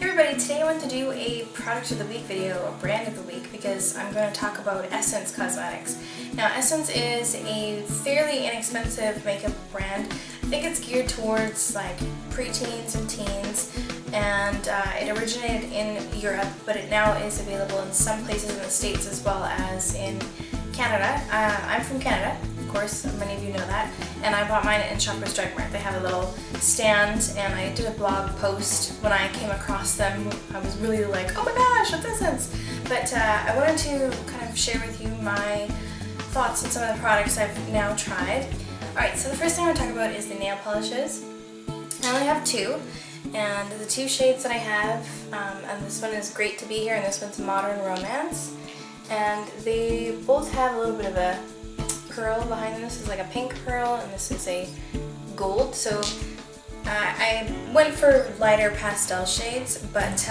Hey everybody, today I want to do a product of the week video, a brand of the week, because I'm going to talk about Essence Cosmetics. Now Essence is a fairly inexpensive makeup brand. I think it's geared towards like preteens and teens, and it originated in Europe, but it now is available in some places in the States as well as in Canada. I'm from Canada, of course, many of you know that, and I bought mine in Shoppers Drug Mart. They have a little stand, and I did a blog post when I came across them. I was really like, oh my gosh, what's Essence? But I wanted to kind of share with you my thoughts on some of the products I've now tried. Alright, so the first thing I want to talk about is the nail polishes. I only have two, and the two shades that I have, and this one is Great to Be Here, and this one's Modern Romance. And they both have a little bit of a pearl behind them. This is like a pink pearl, and this is a gold. So I went for lighter pastel shades, but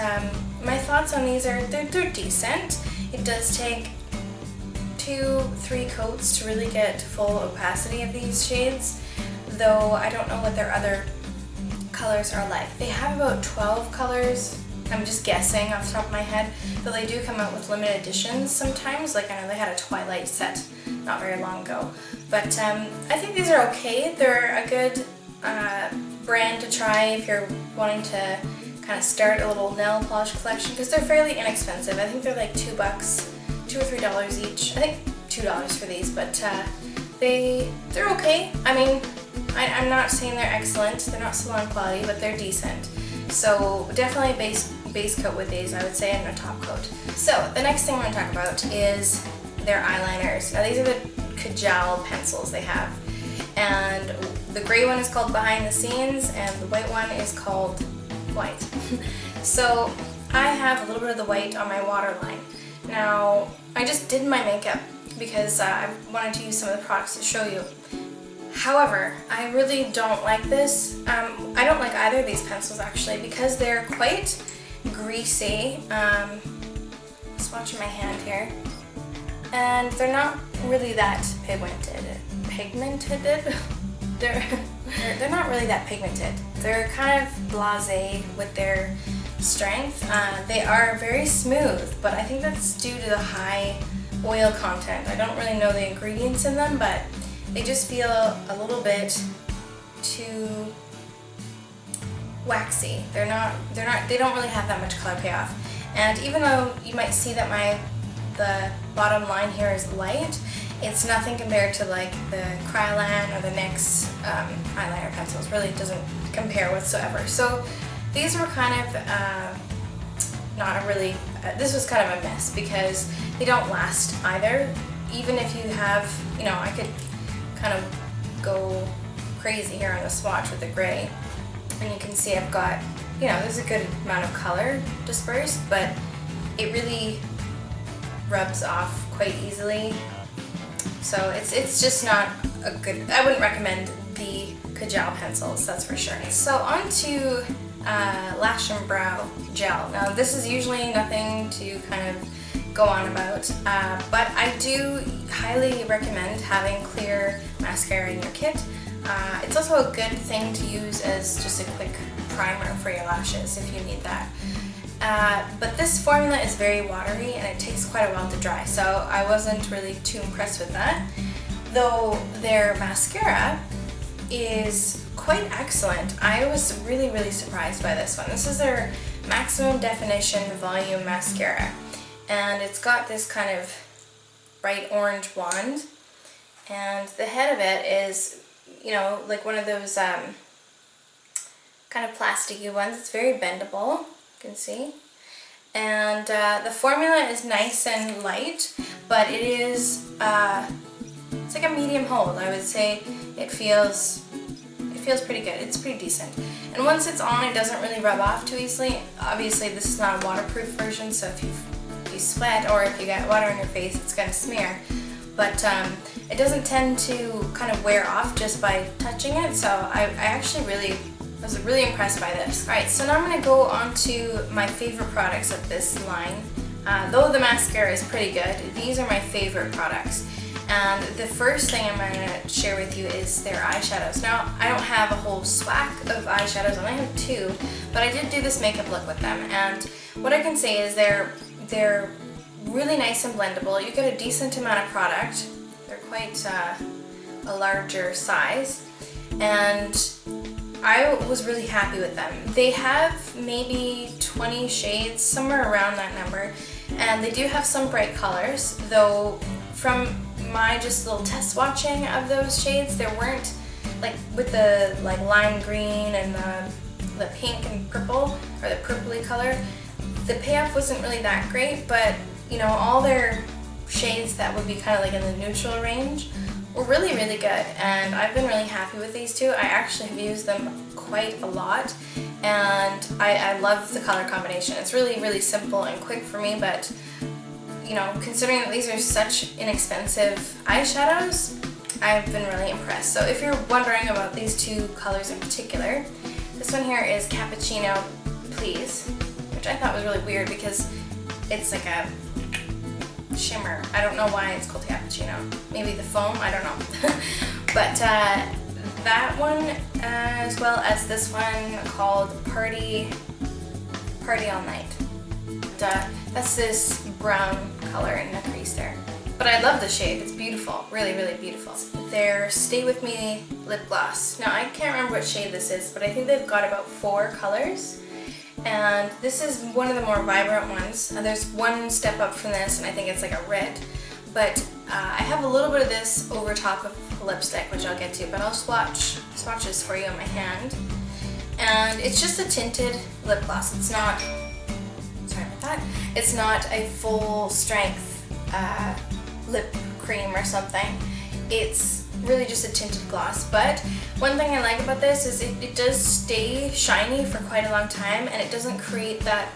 my thoughts on these are they're decent. It does take 2-3 coats to really get full opacity of these shades, though I don't know what their other colors are like. They have about 12 colors. I'm just guessing off the top of my head, but they do come out with limited editions sometimes. Like I know they had a Twilight set not very long ago. But I think these are okay. They're a good brand to try if you're wanting to kind of start a little nail polish collection, because they're fairly inexpensive. I think they're like $2 or $3 each. I think $2 for these, but they're okay. I mean, I'm not saying they're excellent. They're not salon quality, but they're decent. So definitely a base coat with these, I would say, and a top coat. So the next thing I'm going to talk about is their eyeliners. Now these are the Kajal pencils they have, and the gray one is called Behind the Scenes, and the white one is called White. So I have a little bit of the white on my waterline. Now I just did my makeup because I wanted to use some of the products to show you. However, I really don't like this. I don't like either of these pencils actually, because they're quite greasy. Swatching my hand here, and they're not really that pigmented. They're not really that pigmented. They're kind of blasé with their strength. They are very smooth, but I think that's due to the high oil content. I don't really know the ingredients in them, but they just feel a little bit too waxy. They don't really have that much color payoff. And even though you might see that the bottom line here is light, it's nothing compared to like the Kryolan or the NYX eyeliner pencils. Really doesn't compare whatsoever. So these were kind of this was kind of a mess because they don't last either. Even if you have, I could kind of go crazy here on the swatch with the gray, and you can see I've got, there's a good amount of color dispersed, but it really rubs off quite easily. So it's just not a good, I wouldn't recommend the Kajal pencils, that's for sure. So on to Lash and Brow Gel. Now this is usually nothing to kind of go on about, but I do highly recommend having clear mascara in your kit. It's also a good thing to use as just a quick primer for your lashes if you need that. But this formula is very watery and it takes quite a while to dry, so I wasn't really too impressed with that. Though their mascara is quite excellent. I was really surprised by this one. This is their Maximum Definition Volume Mascara, and it's got this kind of bright orange wand, and the head of it is, like one of those kind of plasticky ones. It's very bendable, you can see. And the formula is nice and light, but it is, it's like a medium hold. I would say it feels pretty good. It's pretty decent. And once it's on, it doesn't really rub off too easily. Obviously, this is not a waterproof version, so if you sweat or if you get water on your face, it's going to smear. But it doesn't tend to kind of wear off just by touching it, so I actually was really impressed by this. Alright, so now I'm going to go on to my favorite products of this line. Though the mascara is pretty good, these are my favorite products. And the first thing I'm going to share with you is their eyeshadows. Now, I don't have a whole swag of eyeshadows, I only have 2, but I did do this makeup look with them, and what I can say is they're really nice and blendable. You get a decent amount of product. They're quite a larger size, and I was really happy with them. They have maybe 20 shades, somewhere around that number, and they do have some bright colors, though from my just little test swatching of those shades, there weren't, like with the like lime green and the pink and purple, or the purpley color, the payoff wasn't really that great, but you know, all their shades that would be kind of like in the neutral range were really, really good, and I've been really happy with these two. I actually have used them quite a lot, and I love the color combination. It's really, really simple and quick for me, but you know, considering that these are such inexpensive eyeshadows, I've been really impressed. So if you're wondering about these 2 colors in particular, this one here is Cappuccino Please, which I thought was really weird because it's like a shimmer. I don't know why it's called cappuccino. Maybe the foam, I don't know. But that one, as well as this one called Party All Night. That's this brown color in the crease there. But I love the shade, it's beautiful, really, really beautiful. Their Stay With Me lip gloss. Now I can't remember what shade this is, but I think they've got about 4 colors. And this is one of the more vibrant ones. There's one step up from this, and I think it's like a red. But I have a little bit of this over top of lipstick, which I'll get to, but I'll swatches for you on my hand. And it's just a tinted lip gloss. It's not, sorry about that, it's not a full strength lip cream or something. It's really just a tinted gloss, but one thing I like about this is it does stay shiny for quite a long time, and it doesn't create that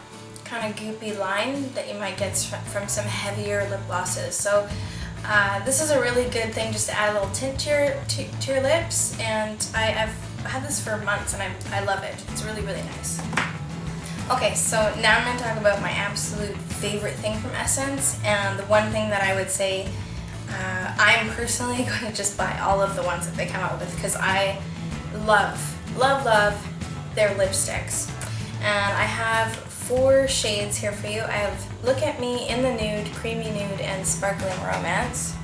kind of goopy line that you might get from some heavier lip glosses. So this is a really good thing just to add a little tint to your lips, and I've had this for months and I love it. It's really, really nice. Okay, so now I'm going to talk about my absolute favorite thing from Essence, and the one thing that I would say I'm personally going to just buy all of the ones that they come out with, because I love their lipsticks. And I have 4 shades here for you. I have Look at Me, In the Nude, Creamy Nude, and Sparkling Romance.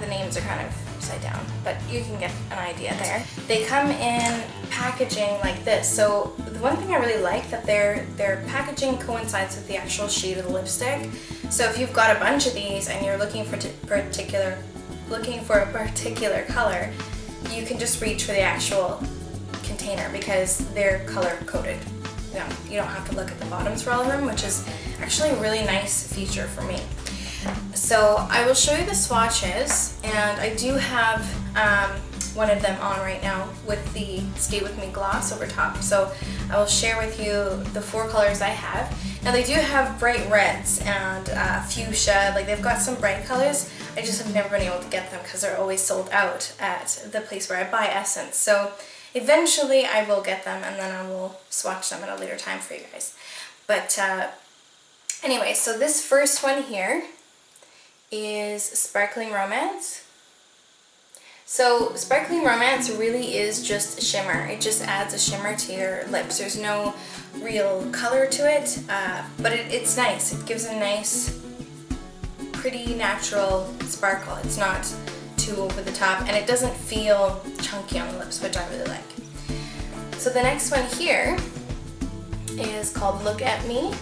The names are kind of upside down, but you can get an idea there. They come in packaging like this. So the one thing I really like, that their packaging coincides with the actual shade of the lipstick. So if you've got a bunch of these and you're looking for a particular color, you can just reach for the actual container because they're color coded. You don't have to look at the bottoms for all of them, which is actually a really nice feature for me. So I will show you the swatches, and I do have one of them on right now with the Stay With Me gloss over top. So I will share with you the 4 colors I have. Now they do have bright reds and fuchsia, like they've got some bright colors. I just have never been able to get them because they're always sold out at the place where I buy Essence. So eventually I will get them, and then I will swatch them at a later time for you guys. But anyway, so this first one here is Sparkling Romance. So Sparkling Romance really is just a shimmer. It just adds a shimmer to your lips. There's no real color to it, but it's nice. It gives a nice, pretty natural sparkle. It's not too over the top, and it doesn't feel chunky on the lips, which I really like. So the next one here is called Look at Me.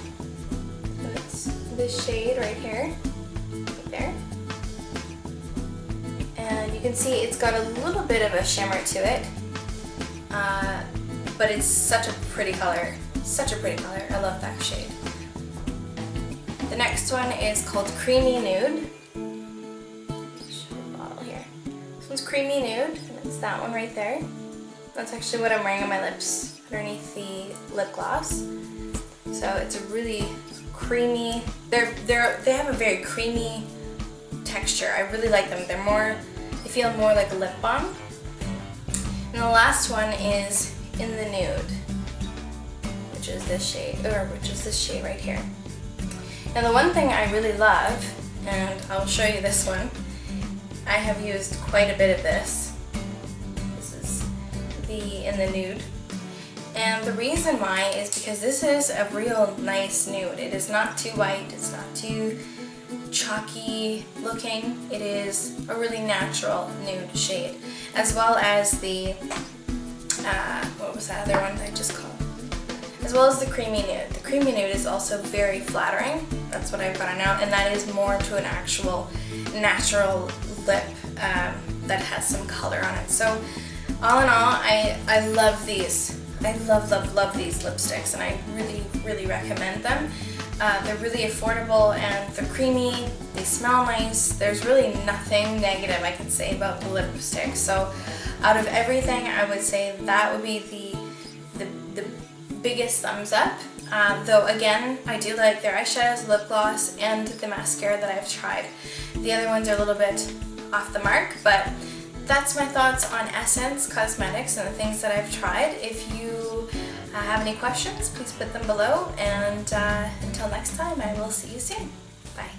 And it's this shade right here. There. And you can see it's got a little bit of a shimmer to it, but it's such a pretty color. Such a pretty color. I love that shade. The next one is called Creamy Nude. Show the bottle here. This one's Creamy Nude, and it's that one right there. That's actually what I'm wearing on my lips underneath the lip gloss. So it's a really creamy. They have a very creamy texture. I really like them. They feel more like a lip balm. And the last one is In the Nude, which is this shade right here. Now the one thing I really love and I'll show you this one. I have used quite a bit of this. This is in the nude. And the reason why is because this is a real nice nude. It is not too white, it's not too chalky looking. It is a really natural nude shade. As well as the, what was that other one I just called? As well as the creamy nude. The creamy nude is also very flattering. That's what I've gotten out, and that is more to an actual natural lip that has some color on it. So all in all, I love these. I love these lipsticks, and I really recommend them. They're really affordable and they're creamy, they smell nice. There's really nothing negative I can say about the lipstick. So out of everything, I would say that would be the biggest thumbs up. Though again, I do like their eyeshadows, lip gloss, and the mascara that I've tried. The other ones are a little bit off the mark, but that's my thoughts on Essence Cosmetics and the things that I've tried. If you have any questions, please put them below, and until next time, I will see you soon. Bye.